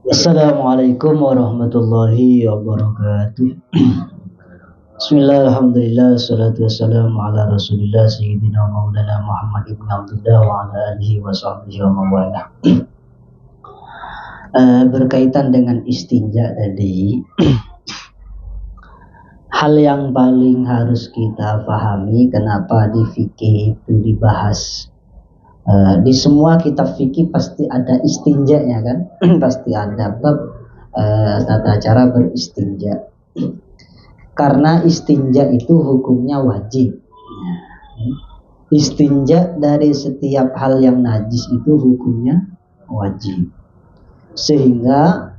Assalamualaikum warahmatullahi wabarakatuh. Bismillah, alhamdulillah, salatu wassalamu ala rasulillah sayyidina maulana Muhammad ibn Abdullah wa ala alihi wa sahbihi wa mawala. Berkaitan dengan istinja tadi, hal yang paling harus kita pahami kenapa di fikih itu dibahas. Di semua kitab fikih pasti ada istinjanya kan. Pasti ada bab tata cara beristinja, karena istinja itu hukumnya wajib. Istinja dari setiap hal yang najis itu hukumnya wajib, sehingga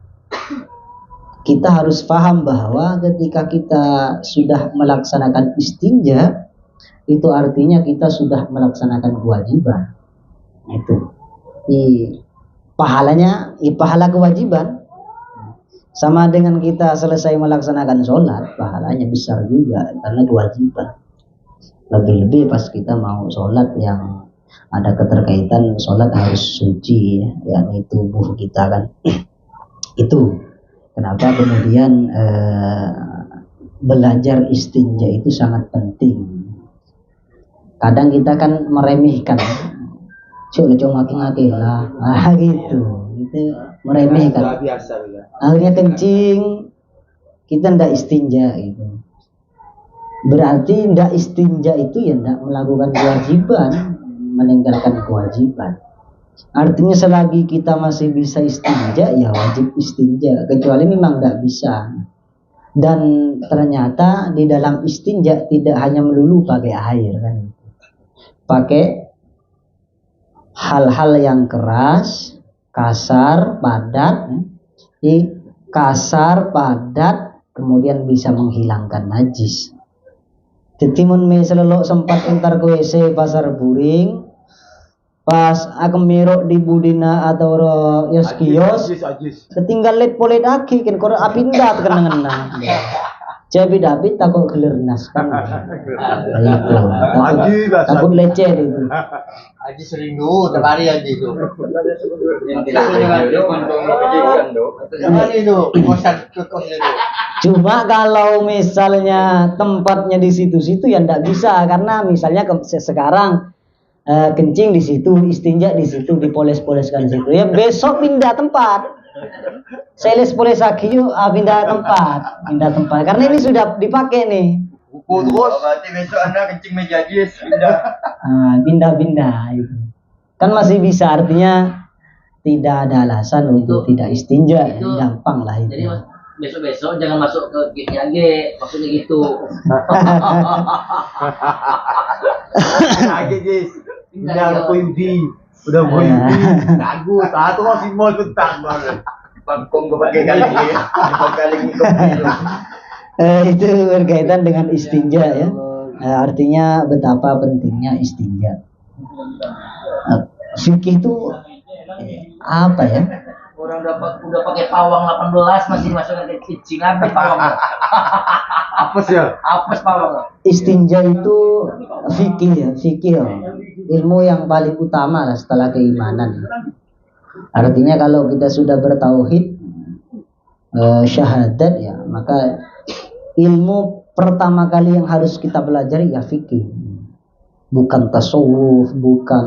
kita harus paham bahwa ketika kita sudah melaksanakan istinja, itu artinya kita sudah melaksanakan kewajiban. Itu pahalanya, pahala kewajiban. Sama dengan kita selesai melaksanakan sholat, pahalanya besar juga karena kewajiban. Lebih-lebih pas kita mau sholat yang ada keterkaitan sholat harus suci, yakni tubuh kita kan. Itu kenapa kemudian belajar istinja itu sangat penting. Kadang kita kan meremehkan, cuma ngaki-ngaki lah, gitu meremehkan. Akhirnya kencing, kita ndak istinja gitu. Berarti ndak istinja itu ya ndak melakukan kewajiban, meninggalkan kewajiban. Artinya selagi kita masih bisa istinja, ya wajib istinja, kecuali memang ndak bisa. Dan ternyata di dalam istinja tidak hanya melulu pakai air kan, pakai hal-hal yang keras, kasar, padat, kemudian bisa menghilangkan najis. Tetimun me selelok sempat entar ke WC pasar buring, pas aku merok di budina atau kios, ketinggal let polet aki kan koro apinda kenangan. Jadi David takut gelernas kan. Itu. Takut lecet itu. Aji sering dulu, terlari Aji itu. Cuma kalau misalnya tempatnya di situ-situ ya ndak bisa, karena misalnya sekarang kencing di situ, istinja di situ, dipoles-poleskan situ. Ya besok pindah tempat. Seles poles lagi yuk, pindah tempat, karena ini sudah dipakai nih. Terus berarti besok Anda kencing meja jis pindah itu. Kan masih bisa, artinya tidak ada alasan untuk tidak istinja, itu, gampang lah itu. Jadi besok-besok jangan masuk ke GTAG, maksudnya gitu. Lagi jis, pindah ke Yudi. Udah mau Yudi, bagus. Satu masih mau bentar banget. Pangkong gue pakai kali itu berkaitan dengan istinja ya. Artinya betapa pentingnya istinja. Fikih itu apa ya? Orang udah pakai pawang 18 masih masukkan ke kicing apa pawang? Apes ya? Apes pawang. Istinja itu fikih ya. Ilmu yang paling utama lah setelah keimanan. Artinya kalau kita sudah bertauhid, syahadat ya, maka ilmu pertama kali yang harus kita pelajari ya fikih. Bukan tasawuf, bukan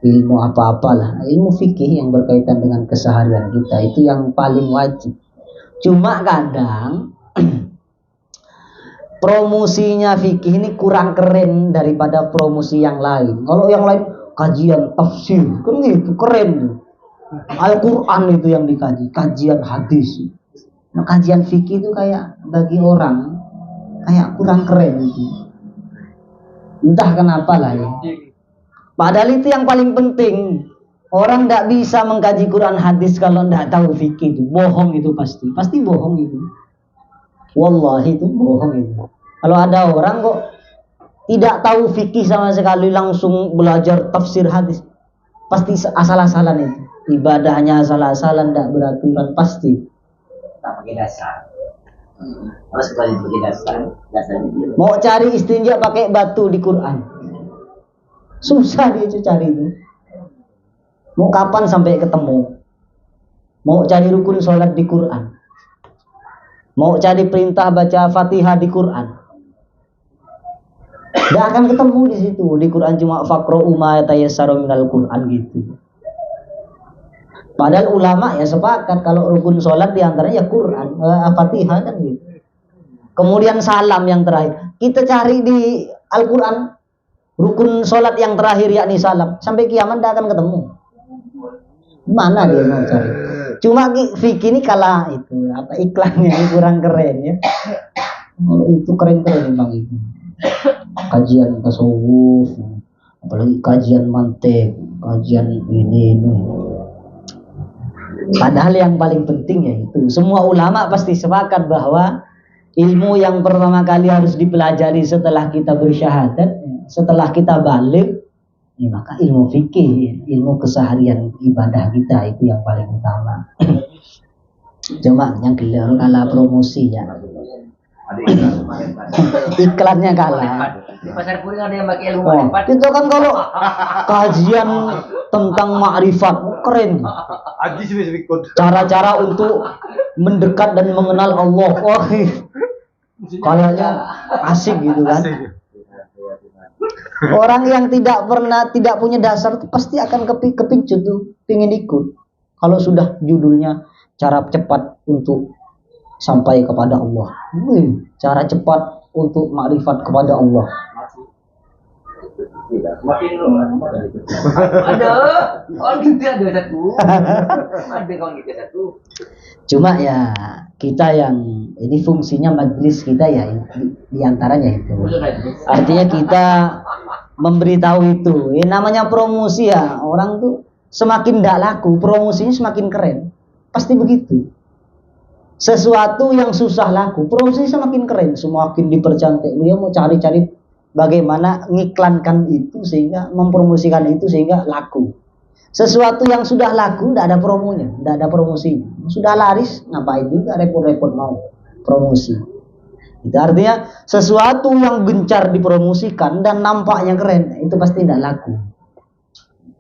ilmu apa-apalah. Ilmu fikih yang berkaitan dengan keseharian kita itu yang paling wajib. Cuma kadang promosinya fikih ini kurang keren daripada promosi yang lain. Kalau yang lain kajian tafsir, kan gitu keren. Al-Quran itu yang dikaji, kajian hadis. Nah, kajian fikih itu kayak bagi orang kayak kurang keren itu. Entah kenapa lah ya. Padahal itu yang paling penting. Orang tidak bisa mengkaji Quran hadis kalau tidak tahu fikih itu. Bohong itu pasti bohong itu. Wallahi itu bohong itu. Kalau ada orang kok tidak tahu fikih sama sekali langsung belajar tafsir hadis, pasti asal-asalan itu. Ibadahnya asal-asalan, tidak beraturan pasti. Tak pakai dasar. Harus pakai dasar. Mau cari istinja pakai batu di Quran, susah dia cari itu. Mau kapan sampai ketemu? Mau cari rukun sholat di Quran? Mau cari perintah baca Fatihah di Quran? Nggak akan ketemu di situ. Di Quran cuma faqra'u ma tayassara minal Quran gitu. Padahal ulama ya sepakat kalau rukun sholat diantaranya ya Quran, Fatihah kan gitu. Kemudian salam yang terakhir. Kita cari di Al-Quran rukun sholat yang terakhir yakni salam. Sampai kiamat tidak akan ketemu. Mana dia mau cari? Cuma Vicky ini kalah itu apa iklannya ini kurang keren ya. Itu keren-keren memang itu. Kajian tasawuf, apalagi kajian mantek, kajian ini. Padahal yang paling penting ya itu. Semua ulama pasti sepakat bahwa ilmu yang pertama kali harus dipelajari setelah kita bersyahadat, setelah kita balik, ya maka ilmu fikih, ilmu keseharian ibadah kita itu yang paling utama. Cuma yang kalah promosi ya. Iklannya kalah. Di pasar Puring ada yang pakai ilmu marifat. Itu kan kalau kajian tentang makrifat keren. Cara-cara untuk mendekat dan mengenal Allah. Wah, kayaknya asik gitu kan. Orang yang tidak punya dasar itu pasti akan kepincut tuh, pingin ikut. Kalau sudah judulnya cara cepat untuk sampai kepada Allah. Cara cepat untuk makrifat kepada Allah. Makin ada satu. Ada kawan kita satu. Cuma ya kita yang ini fungsinya majelis kita ya diantaranya itu. Artinya kita memberitahu itu. Namanya promosi ya, orang tuh semakin tidak laku, promosinya semakin keren. Pasti begitu. Sesuatu yang susah laku, promosinya semakin keren, semakin dipercantik. Dia mau cari-cari bagaimana ngiklankan itu sehingga mempromosikan itu sehingga laku. Sesuatu yang sudah laku tidak ada promonya, tidak ada promosinya. Sudah laris, ngapain juga repot-repot mau promosi. Itu artinya sesuatu yang gencar dipromosikan dan nampaknya keren itu pasti tidak laku.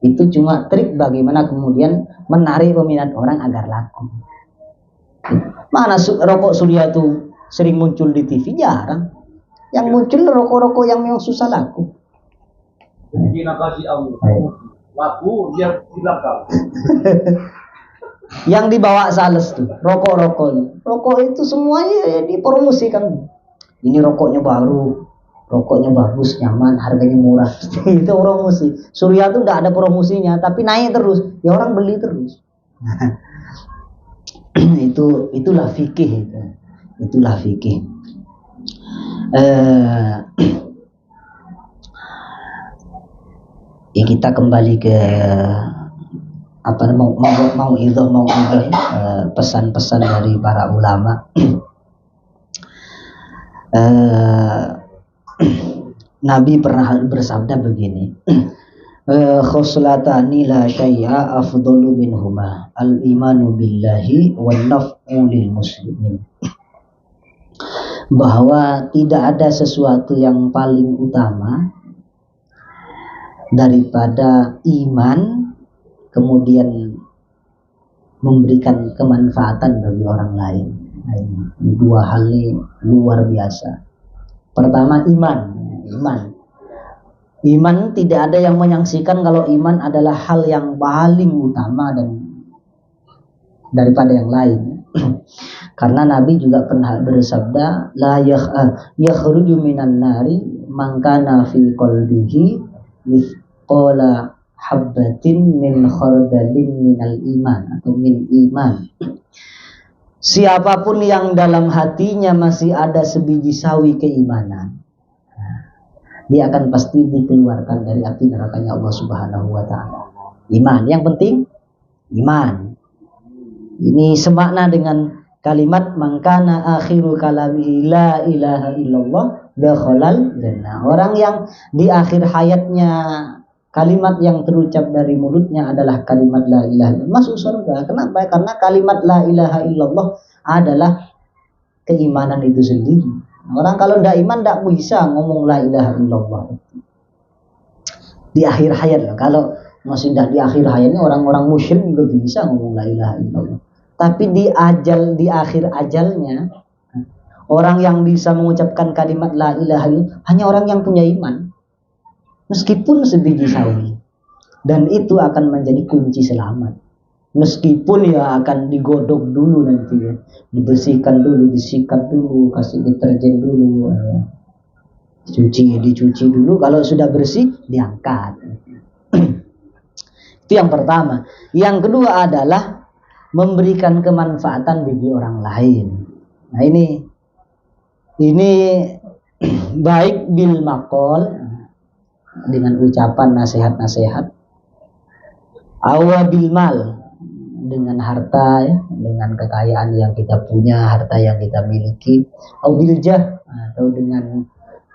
Itu cuma trik bagaimana kemudian menarik peminat orang agar laku. Mana rokok Surya itu sering muncul di TV? Jarang. Yang muncul rokok-rokok yang memang susah laku. Laku dia dilakal. Yang dibawa sales tuh, rokok-rokoknya. Rokok itu semuanya dipromosikan. Ini rokoknya baru, rokoknya bagus, nyaman, harganya murah. Itu promosi. Surya tuh nggak ada promosinya, tapi naik terus. Ya orang beli terus. Itulah fikih itu. Itulah fikih. Ya kita kembali ke apa mau pesan-pesan dari para ulama. Nabi pernah bersabda begini, khoslatani la syai'a afdalu minhuma al-imanu billahi wan naf'u lil muslimin. Bahwa tidak ada sesuatu yang paling utama daripada iman, kemudian memberikan kemanfaatan bagi orang lain. Nah, ini dua hal ini luar biasa. Pertama iman tidak ada yang menyaksikan kalau iman adalah hal yang paling utama dan daripada yang lain. Karena Nabi juga pernah bersabda, la yakhruju minan nari man kana fi qalbihi mithqala habbatin min khardalin minal iman atau min iman. Siapapun yang dalam hatinya masih ada sebiji sawi keimanan, dia akan pasti dikeluarkan dari api nerakanya Allah Subhanahu wa taala. Iman, yang penting iman. Ini semakna dengan kalimat mangkana akhiru kalami la ilaha illallah dakhalal jannah. Orang yang di akhir hayatnya kalimat yang terucap dari mulutnya adalah kalimat la ilaha illallah, masuk surga. Kenapa? Karena kalimat la ilaha illallah adalah keimanan itu sendiri. Orang kalau tidak iman tidak bisa ngomong la ilaha illallah di akhir hayat. Kalau masih dah di akhir hayatnya orang-orang musyrik juga bisa ngomong la ilaha illallah. Tapi di akhir ajalnya orang yang bisa mengucapkan kalimat la ilaha illallah hanya orang yang punya iman. Meskipun sebiji sawi. Dan itu akan menjadi kunci selamat. Meskipun ya akan digodok dulu nanti ya. Dibersihkan dulu, disikat dulu, kasih deterjen dulu ya. Dicuci dulu, kalau sudah bersih diangkat. Itu yang pertama. Yang kedua adalah memberikan kemanfaatan bagi orang lain. Nah ini baik bil maqol dengan ucapan nasihat-nasihat, awa bil mal dengan harta ya, dengan kekayaan yang kita punya, harta yang kita miliki, aw bil jah atau dengan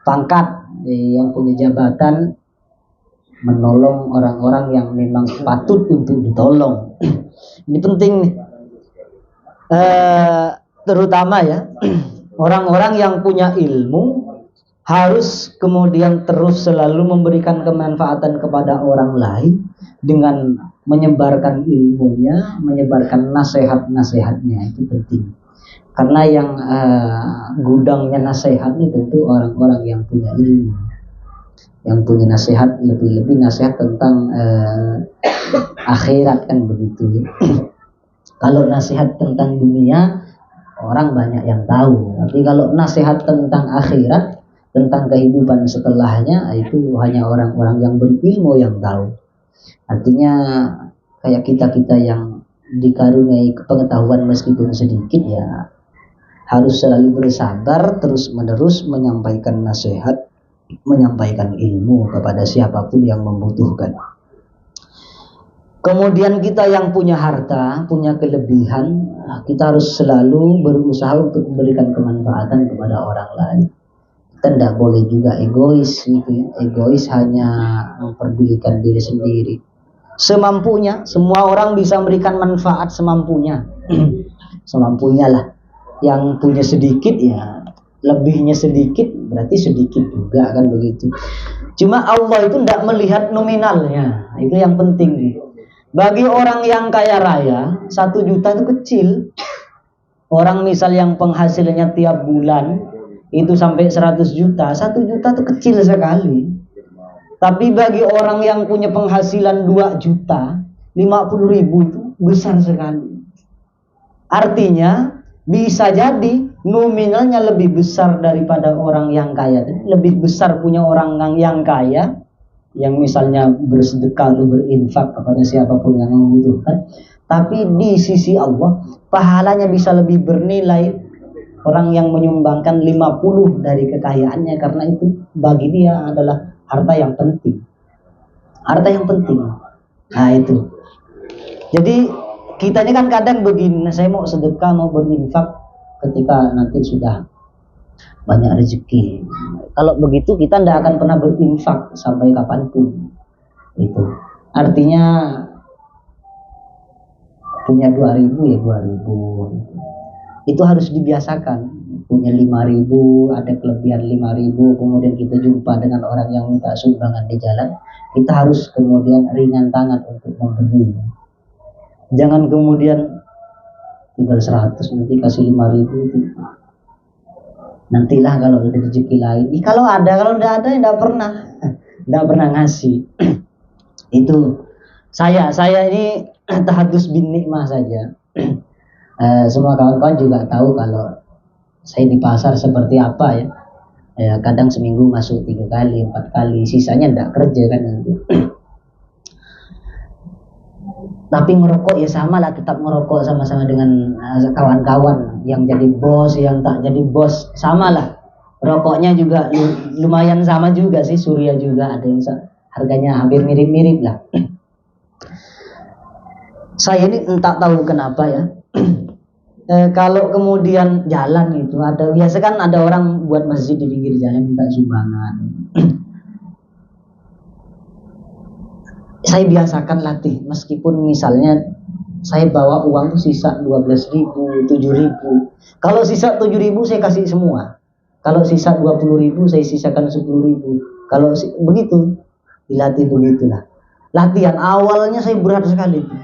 pangkat yang punya jabatan, menolong orang-orang yang memang patut untuk ditolong. Ini penting nih. Terutama ya orang-orang yang punya ilmu harus kemudian terus selalu memberikan kemanfaatan kepada orang lain dengan menyebarkan ilmunya, menyebarkan nasihat-nasihatnya. Itu penting. Karena yang gudangnya nasihat ini tentu orang-orang yang punya ilmu, yang punya nasihat, lebih-lebih nasihat tentang akhirat kan begitu ya. Kalau nasihat tentang dunia orang banyak yang tahu, tapi kalau nasihat tentang akhirat, tentang kehidupan setelahnya, itu hanya orang-orang yang berilmu yang tahu. Artinya kayak kita yang dikaruniai pengetahuan meskipun sedikit ya harus selalu bersabar terus menerus menyampaikan nasihat, menyampaikan ilmu kepada siapapun yang membutuhkan. Kemudian kita yang punya harta, punya kelebihan, kita harus selalu berusaha untuk memberikan kemanfaatan kepada orang lain. Kita tidak boleh juga egois gitu ya. Egois hanya memperdulikan diri sendiri. Semampunya, semua orang bisa memberikan manfaat semampunya. Semampunya lah. Yang punya sedikit ya lebihnya sedikit, berarti sedikit juga kan begitu. Cuma Allah itu tidak melihat nominalnya. Itu yang penting. Bagi orang yang kaya raya, 1 juta itu kecil. Orang misal yang penghasilannya tiap bulan itu sampai 100 juta, 1 juta itu kecil sekali. Tapi bagi orang yang punya penghasilan 2 juta, 50 ribu itu besar sekali. Artinya bisa jadi nominalnya lebih besar daripada orang yang kaya. Lebih besar punya orang yang kaya, yang misalnya bersedekah atau berinfak kepada siapapun yang membutuhkan, tapi di sisi Allah pahalanya bisa lebih bernilai orang yang menyumbangkan 50 dari kekayaannya, karena itu bagi dia adalah harta yang penting. Harta yang penting. Nah itu. Jadi kita ini kan kadang begini, saya mau sedekah, mau berinfak ketika nanti sudah banyak rezeki. Kalau begitu kita tidak akan pernah berinfak sampai kapanpun. Itu artinya punya 2.000 ya 2.000. Itu harus dibiasakan. Punya 5.000, ada kelebihan 5.000, kemudian kita jumpa dengan orang yang minta sumbangan di jalan, kita harus kemudian ringan tangan untuk memberi. Jangan kemudian tinggal 100 nanti kasih 5.000. Nantilah kalau ada rezeki lain. Kalau ada, kalau tidak ada tidak pernah ngasih. Itu saya ini tahadus bin nikmah saja. Semua kawan-kawan juga tahu kalau saya di pasar seperti apa ya. Kadang seminggu masuk 3 kali, 4 kali, sisanya tidak kerja kan. Tapi ngerokok ya sama lah, tetap ngerokok sama-sama dengan kawan-kawan yang jadi bos, yang tak jadi bos, sama lah. Rokoknya juga lumayan sama juga sih, Surya juga ada yang harganya hampir mirip-mirip lah. Saya ini entah tahu kenapa ya. Kalau kemudian jalan itu ada, biasa kan ada orang buat masjid di pinggir jalan minta sumbangan. Saya biasakan latih, meskipun misalnya saya bawa uang tuh sisa 12.000, 7.000. Kalau sisa 7.000 saya kasih semua. Kalau sisa 20.000 saya sisakan 10.000. Kalau begitu, dilatih begitulah. latihan. Awalnya saya berat sekali tuh.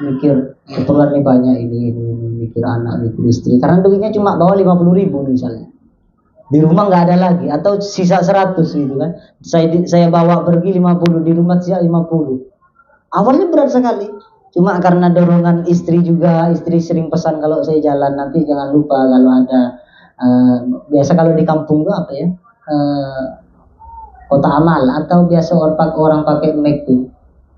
Mikir keperluan nih banyak ini, mikir anak, mikir istri. Karena duitnya cuma bawa 50.000 misalnya. Di rumah nggak ada lagi atau sisa 100 gitu kan. Saya bawa pergi 50, di rumah sisa 50. Awalnya berat sekali. Cuma karena dorongan istri juga, istri sering pesan kalau saya jalan nanti jangan lupa kalau ada biasa kalau di kampung tuh apa ya? Kota amal atau biasa orang pakai mic tuh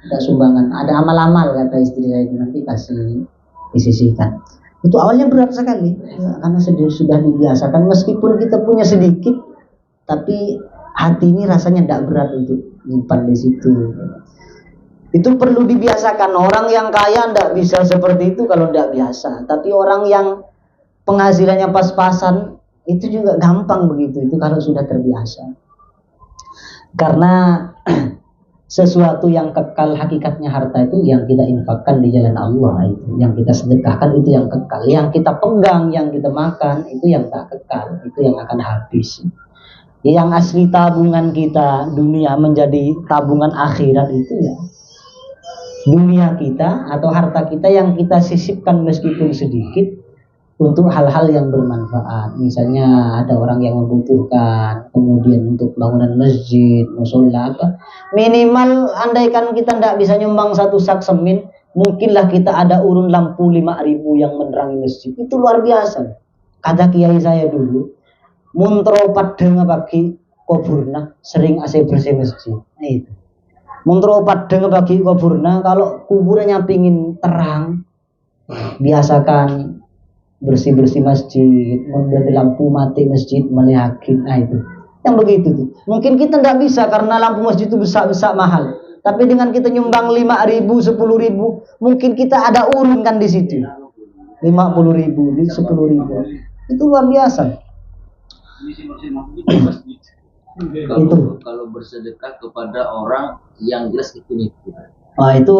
ada sumbangan, ada amal-amal kata istri saya itu nanti kasih disisihkan. Itu awalnya berat sekali ya, karena sudah dibiasakan meskipun kita punya sedikit tapi hati ini rasanya tidak berat untuk nyimpan di situ. Itu perlu dibiasakan. Orang yang kaya tidak bisa seperti itu kalau tidak biasa, tapi orang yang penghasilannya pas-pasan itu juga gampang begitu itu kalau sudah terbiasa. Karena sesuatu yang kekal hakikatnya harta itu yang kita infakkan di jalan Allah, itu yang kita sedekahkan itu yang kekal, yang kita pegang, yang kita makan itu yang tak kekal, itu yang akan habis. Yang asli tabungan kita dunia menjadi tabungan akhirat itu ya dunia kita atau harta kita yang kita sisipkan meskipun sedikit untuk hal-hal yang bermanfaat. Misalnya ada orang yang membutuhkan, kemudian untuk bangunan masjid, musola apa. Minimal andaikan kita tidak bisa nyumbang 1 sak semen, mungkinlah kita ada urun lampu 5.000 yang menerangi masjid. Itu luar biasa. Kata kiai saya dulu, muntro padeng pagi kuburna sering AC bersih masjid. Nah itu. Muntro padeng pagi kuburna kalau kuburannya pingin terang, biasakan bersih-bersih masjid, membuat lampu mati masjid, melihakin, nah itu yang begitu tuh. Mungkin kita tidak bisa karena lampu masjid itu besar-besar mahal, tapi dengan kita nyumbang 5.000, 10.000, mungkin kita ada urun kan di situ 50.000, 10.000, itu luar biasa. Kalau bersedekah kepada orang yang jelas itu. Nah itu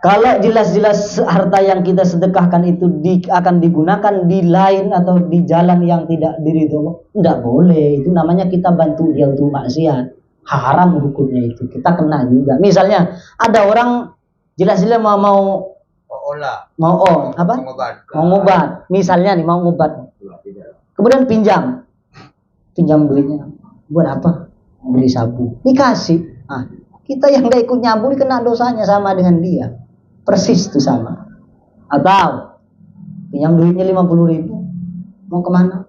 kalau jelas-jelas harta yang kita sedekahkan itu akan digunakan di lain atau di jalan yang tidak diridhoi, tidak boleh. Itu namanya kita bantu dia untuk maksiat. Haram hukumnya itu. Kita kena juga. Misalnya ada orang jelas-jelas mau ngobat. Misalnya nih mau ngobat. Kemudian pinjam duitnya. Buat apa? Beli sabu. Dikasih. Nah, kita yang nggak ikut nyambung kena dosanya sama dengan dia. Persis itu sama. Atau pinjam duitnya 50.000, mau kemana?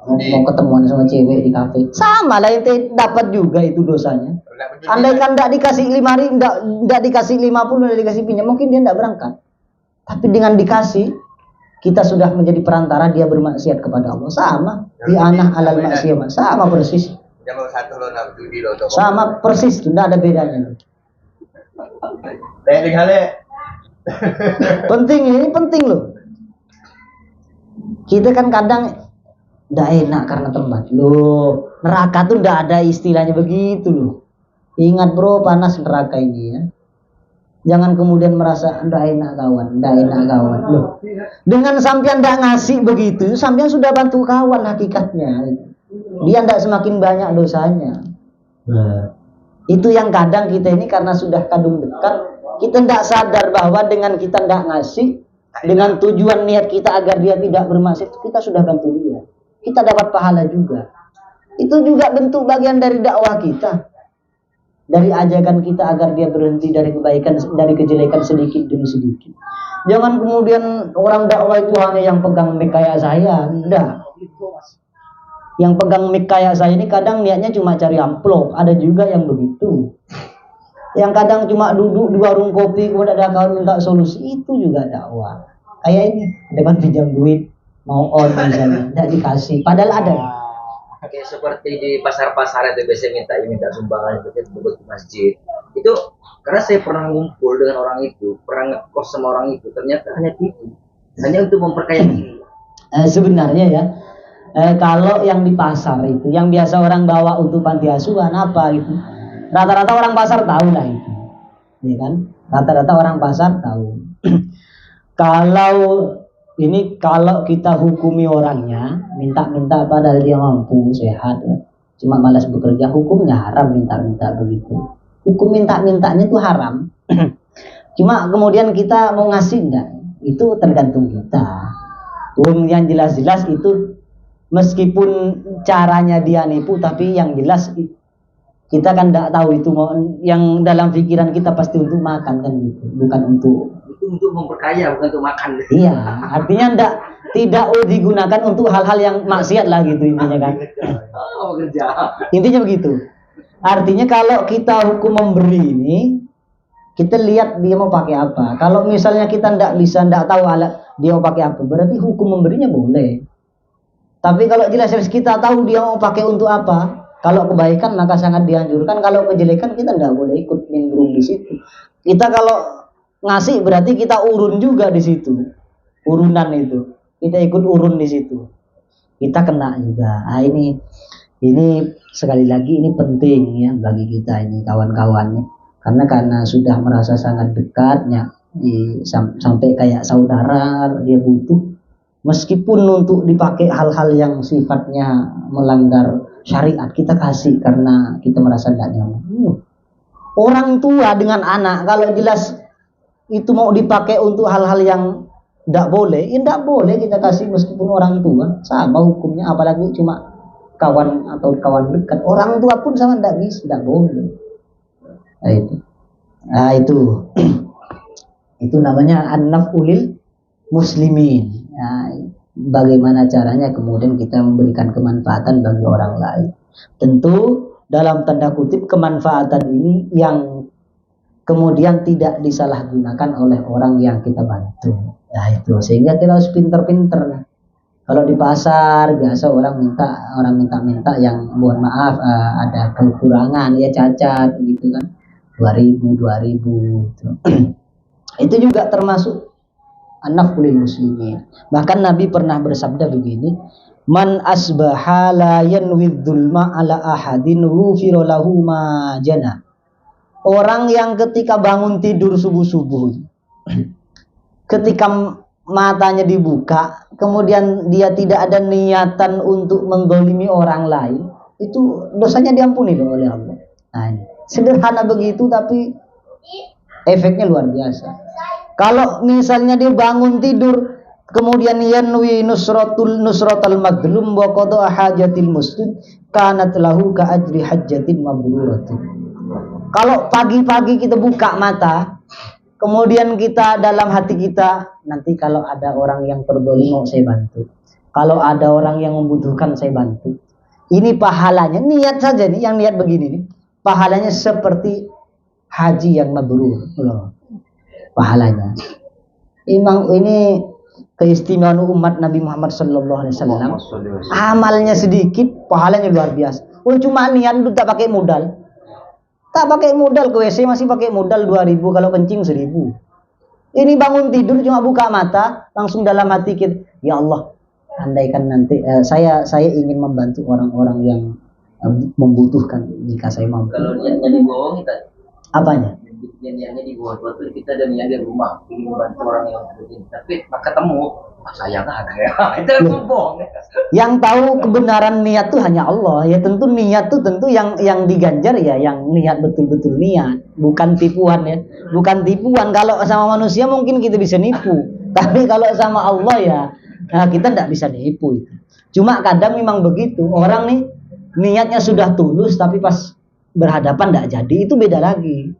Mau ketemuan sama cewek di kafe, sama lah itu dapat juga itu dosanya. Andaikan tidak dikasih 5.000, tidak dikasih 50, tidak dikasih pinjam, mungkin dia tidak berangkat. Tapi dengan dikasih, kita sudah menjadi perantara dia bermaksiat kepada Allah. Sama di anak alal maksiat, sama persis. Sama persis, tidak ada bedanya. Penting loh. Kita kan kadang tidak enak karena tempat loh. Neraka tuh tidak ada istilahnya begitu loh. Ingat bro, panas neraka ini ya. Jangan kemudian merasa tidak enak kawan loh. Dengan sampean tidak ngasih begitu, sampean sudah bantu kawan hakikatnya. Dia tidak semakin banyak dosanya. Itu yang kadang kita ini karena sudah kadung dekat, kita tidak sadar bahwa dengan kita tidak ngasih, dengan tujuan niat kita agar dia tidak bermaksiat, kita sudah bantu dia. Kita dapat pahala juga. Itu juga bentuk bagian dari dakwah kita, dari ajakan kita agar dia berhenti dari kebaikan, dari kejelekan sedikit demi sedikit. Jangan kemudian orang dakwah itu hanya yang pegang mic kayak saya, enggak. Yang pegang mic kayak saya ini kadang niatnya cuma cari amplop, ada juga yang begitu. Yang kadang cuma duduk di warung kopi kemudian ada kawan minta solusi, itu juga dakwah. Kayak ini, depan pinjam duit, mau on misalnya, tidak dikasih, padahal ada. Kayak seperti di pasar-pasar itu biasanya minta sumbangan untuk masjid. Itu karena saya pernah ngumpul dengan orang itu, pernah ngekos sama orang itu, ternyata hanya tipu, hanya untuk memperkaya diri. Sebenarnya ya. Kalau yang di pasar itu, yang biasa orang bawa untuk panti asuhan apa gitu, rata-rata orang pasar tahu lah itu, ya kan? Rata-rata orang pasar tahu. Kalau kita hukumi orangnya, minta-minta padahal dia mampu, sehat, ya. Cuma malas bekerja, hukumnya haram minta-minta begitu. Hukum minta-mintanya itu haram. Cuma kemudian kita mau ngasih enggak, itu tergantung kita. Yang jelas-jelas itu meskipun caranya dia nipu, tapi yang jelas kita kan enggak tahu itu mau, yang dalam pikiran kita pasti untuk makan kan gitu, bukan untuk memperkaya, bukan untuk makan. Iya, artinya tidak digunakan untuk hal-hal yang maksiat lah gitu intinya kan. Oh, kerja. Intinya begitu. Artinya kalau kita hukum memberi ini, kita lihat dia mau pakai apa. Kalau misalnya kita tidak tahu alat dia mau pakai apa, berarti hukum memberinya boleh. Tapi kalau jelas-jelas kita tahu dia mau pakai untuk apa, kalau kebaikan maka sangat dianjurkan. Kalau kejelekan kita tidak boleh ikut nimbrung di situ. Kita kalau ngasih berarti kita urun juga di situ, urunan itu. Kita ikut urun di situ. Kita kena juga. Nah, ini sekali lagi ini penting ya bagi kita ini kawan-kawan nih. Karena sudah merasa sangat dekatnya sampai kayak saudara dia butuh, meskipun untuk dipakai hal-hal yang sifatnya melanggar syariat kita kasih karena kita merasa tidak nyaman. Orang tua dengan anak kalau jelas itu mau dipakai untuk hal-hal yang tidak boleh, ya tidak boleh kita kasih meskipun orang tua, sama hukumnya, apalagi cuma kawan atau kawan dekat. Orang tua pun sama tidak bisa, tidak boleh. Nah itu itu namanya an-naf'ulil muslimin. Nah, bagaimana caranya kemudian kita memberikan kemanfaatan bagi orang lain. Tentu dalam tanda kutip kemanfaatan ini yang kemudian tidak disalahgunakan oleh orang yang kita bantu. Nah itu, sehingga kita harus pinter-pinter. Kalau di pasar biasa orang minta yang mohon maaf ada kekurangan ya, cacat gitu kan, 2000 gitu. Itu juga termasuk an-naf'ulil muslimin. Bahkan Nabi pernah bersabda begini, man asbaha la yanwi dzulma ala ahadin ghufira lahu ma jana. Orang yang ketika bangun tidur subuh-subuh, ketika matanya dibuka, kemudian dia tidak ada niatan untuk menggolimi orang lain, itu dosanya diampuni oleh Allah. Nah, sederhana begitu tapi efeknya luar biasa. Kalau misalnya dia bangun tidur, kemudian yanwi nusratal madlum wa qada hajatil muslim, kanat lahu ka ajri hajjatin mabruratin. Kalau pagi-pagi kita buka mata, kemudian kita dalam hati kita, nanti kalau ada orang yang terdolim mau saya bantu, kalau ada orang yang membutuhkan saya bantu. Ini pahalanya, niat saja nih, yang niat begini nih, pahalanya seperti haji yang mabrur loh, pahalanya. Ini keistimewaan umat Nabi Muhammad SAW. Amalnya sedikit, pahalanya luar biasa. Cuma niat itu tak pakai modal. Tak pakai modal, ke WC masih pakai modal 2000, kalau kencing 1000. Ini bangun tidur cuma buka mata, langsung dalam hati kita, ya Allah, andaikan nanti saya ingin membantu orang-orang yang membutuhkan jika saya mampu. Kalau niatnya dibohong kita. Apanya? Niatnya dibohong, waktu kita ada niat di rumah ingin membantu orang yang butuh, tapi ketemu saya nggak ada ya. Itu bohong. Yang tahu kebenaran niat tuh hanya Allah. Ya tentu niat tuh tentu yang diganjar ya yang niat betul-betul niat, bukan tipuan ya. Bukan tipuan. Kalau sama manusia mungkin kita bisa nipu, tapi kalau sama Allah ya kita tidak bisa nipu itu. Cuma kadang memang begitu. Orang nih niatnya sudah tulus tapi pas berhadapan tidak jadi, itu beda lagi.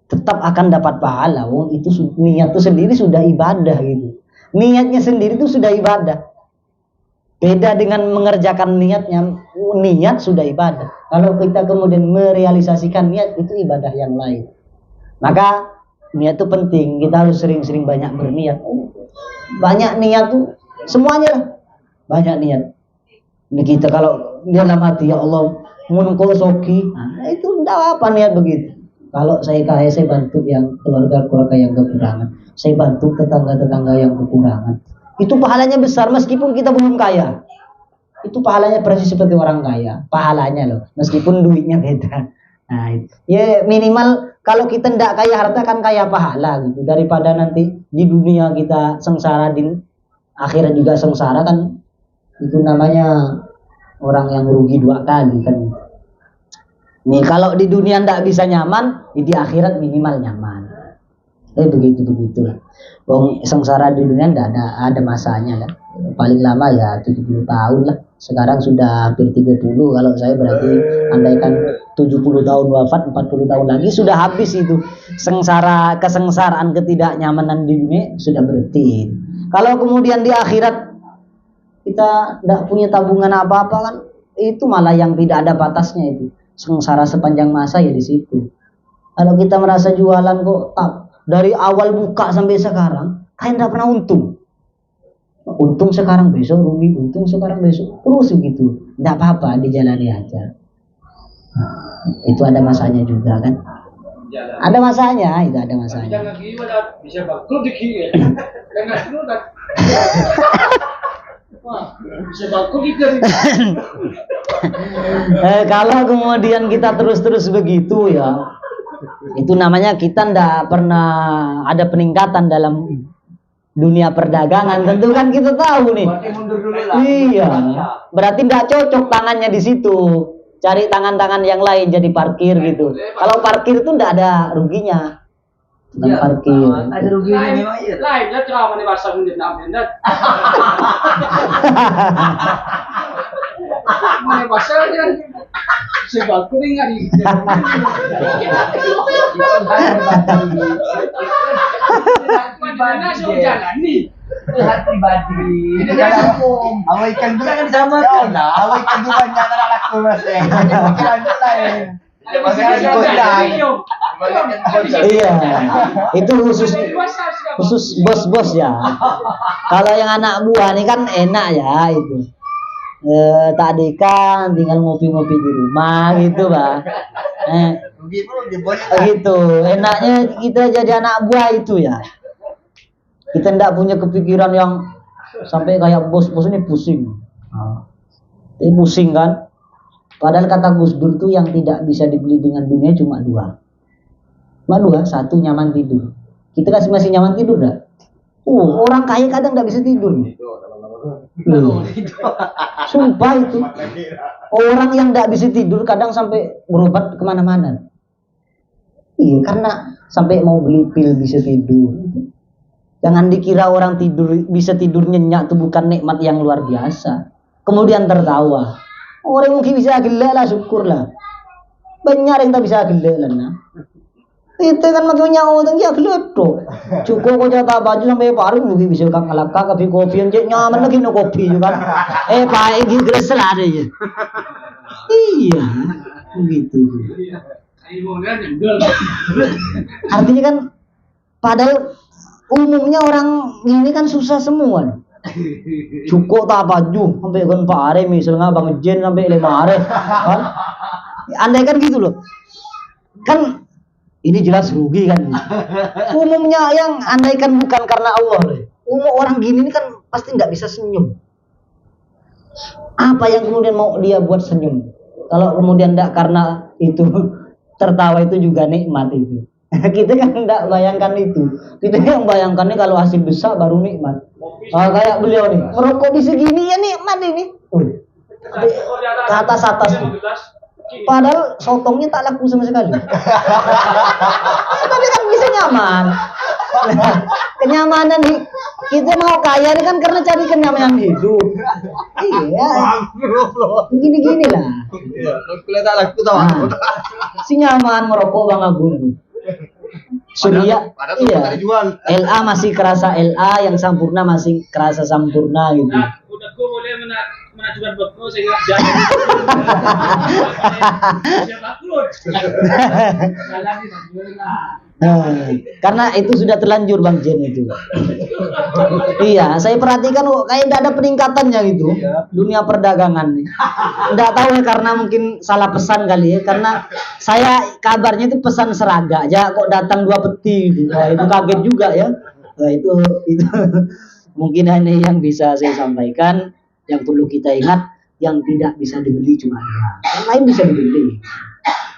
Tetap akan dapat pahala. Itu niat itu sendiri sudah ibadah gitu. Niatnya sendiri itu sudah ibadah. Beda dengan mengerjakan niatnya. Niat sudah ibadah. Kalau kita kemudian merealisasikan niat, itu ibadah yang lain. Maka niat itu penting. Kita harus sering-sering banyak berniat. Banyak niat tuh semuanya lah. Banyak niat. Ini kita kalau dalam hati, ya Allah, munko soki, itu tidak apa niat begitu. Kalau saya kaya, saya bantu yang keluarga-keluarga yang kekurangan. Saya bantu tetangga-tetangga yang kekurangan. Itu pahalanya besar meskipun kita belum kaya. Itu pahalanya persis seperti orang kaya. Pahalanya loh, meskipun duitnya beda. Nah, ya minimal kalau kita tidak kaya harta kan kaya pahala gitu. Daripada nanti di dunia kita sengsara, di akhirat juga sengsara kan. Itu namanya orang yang rugi 2 kali kan. Nih kalau di dunia ndak bisa nyaman, di akhirat minimal nyaman. Begitu. Wong sengsara di dunia ndak ada masanya kan. Paling lama ya 70 tahun lah. Sekarang sudah hampir 30. Kalau saya berarti andaikan 70 tahun wafat, 40 tahun lagi sudah habis itu. Kesengsaraan ketidaknyamanan di dunia sudah berhenti. Kalau kemudian di akhirat kita ndak punya tabungan apa-apa kan, itu malah yang tidak ada batasnya itu. Sengsara sepanjang masa ya di situ. Kalau kita merasa jualan kok dari awal buka sampai sekarang kayak tidak pernah untung. Untung sekarang besok rugi, untung sekarang besok terus begitu. Tidak apa-apa, dijalani aja. Itu ada masanya juga kan? Ada masanya, itu ada masanya. Jangan gimana bisa bangkrut dikit. Jangan dulu kan. Bisa bangkrut dikit. Kalau kemudian kita terus begitu ya, itu namanya kita ndak pernah ada peningkatan dalam dunia perdagangan. Tentu kan kita tahu nih. Berarti mundur dulu lah. Iya, berarti ndak cocok tangannya di situ. Cari tangan-tangan yang lain jadi parkir gitu. Kalau parkir itu ndak ada ruginya. Bukan parkir. Ada ruginya memang iya. Lain lah ceramah nih bahasa mungkin nampin dah. Mana bahasa aja. Sebab kuning hari. Mana sih jalan nih? Hati pribadi. Ini kan hukum. Awaikan dulu kan sama kan. Awaikan dulu banyak anak laku mas. Pikiran dulu lain. Iya, itu khusus bos-bos ya. Kalau yang anak buah nih kan enak ya itu. Tak ada ikan, tinggal ngopi-ngopi di rumah gitu, Pak. Gitu. Enaknya kita jadi anak buah itu ya. Kita tidak punya kepikiran yang sampai kayak bos-bos ini pusing. Ini pusing kan? Padahal kata Gus Dur tuh yang tidak bisa dibeli dengan dunia cuma dua. Satu nyaman tidur. Kita masih nyaman tidur dah. Orang kaya kadang tidak bisa tidur. Sumpah itu. Orang yang tidak bisa tidur kadang sampai berobat kemana-mana. Iya, karena sampai mau beli pil bisa tidur. Jangan dikira orang bisa tidur nyenyak itu bukan nikmat yang luar biasa. Kemudian tertawa. Orang mungkin bisa gelek lah, syukurlah. Banyak yang tak bisa gelek lah. Nah. Itu kan makanya orang ya gelek tuh. Cukup kau jatah baju sampai paling mungkin bisa kang ngelakak kopi yang nyaman lagi no kopi juga. Pak ini gresel ada ya. Iya, begitu. Artinya kan, padahal umumnya orang ini kan susah semua. Cukup tak baju sampai kan Pak Are misalnya Bang Jen sampai 5 hari kan? Andai kan gitu loh. Kan ini jelas rugi kan. Umumnya yang andaikan bukan karena Allah. Umum orang gini ini kan pasti nggak bisa senyum. Apa yang kemudian mau dia buat senyum? Kalau kemudian nggak karena itu tertawa itu juga nikmat itu. Kita kan tidak bayangkan itu. Kita yang bayangkannya kalau hasil besar baru nikmat. Kayak beliau nih, merokok di segini ya nikmat ini. Ke atas. Padahal sotongnya tak laku sama sekali. Tapi kan bisa nyaman. Kenyamanan nih. Kita mau kaya ini kan karena cari kenyamanan hidup. Iya. Gini lah. Tak laku tahu. Si nyaman merokok Bang Agung. Surya, iya. LA masih kerasa LA, yang Sampurna masih kerasa Sampurna gitu. Nah, udahku boleh mengajukan buatku sehingga jangan. Karena itu sudah terlanjur Bang Jen itu. Iya, saya perhatikan kayak tidak ada peningkatannya gitu. Dunia perdagangan nih. Tidak tahu ya karena mungkin salah pesan kali ya. Karena saya kabarnya itu pesan seraga aja kok datang 2 peti gitu. Nah, itu kaget juga ya. Nah, itu mungkin ini yang bisa saya sampaikan. Yang perlu kita ingat, yang tidak bisa dibeli cuma 2. Yang lain bisa dibeli.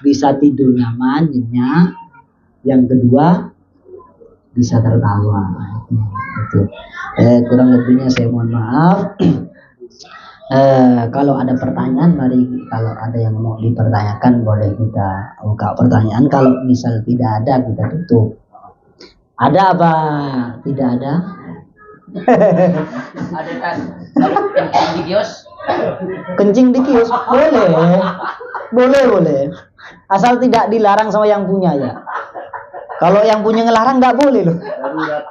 Bisa tidur nyaman, nyenyak. Yang kedua bisa tertawa. Itu kurang lebihnya saya mohon maaf. Kalau ada pertanyaan, mari kalau ada yang mau dipertanyakan boleh kita buka pertanyaan. Kalau misal tidak ada kita tutup. Ada apa? Tidak ada? Ada kan kencing di kios. Kencing di kios boleh. Asal tidak dilarang sama yang punya ya. Kalau yang punya ngelarang nggak boleh loh. Darurat.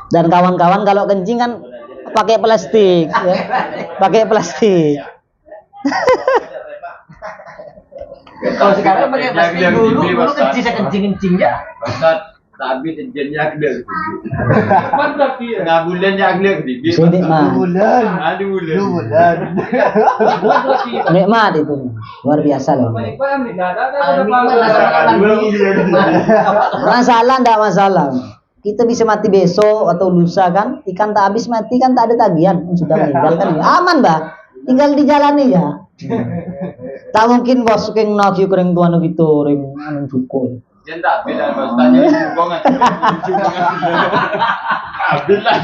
Dan kawan-kawan kalau kencing kan pakai plastik ya. Pakai plastik. Kalau sekarang pakai plastik dulu kencing saya kencing ya. Tapi jenjangnya gede. Mantap dia. Setengah bulan ya gede. Sidik mah. Bulan. Nikmat itu. Luar biasa loh. Masalah enggak masalah. Kita bisa mati besok atau lusa kan, ikan tak habis mati kan tak ada tagihan, sudah meninggal kan aman Mbak, tinggal dijalani ya. Tak mungkin bos keng nagih kering tuan gitu ring anu cukup. Jendak beda mas tanya hubungan. Hubungan. Abdullah.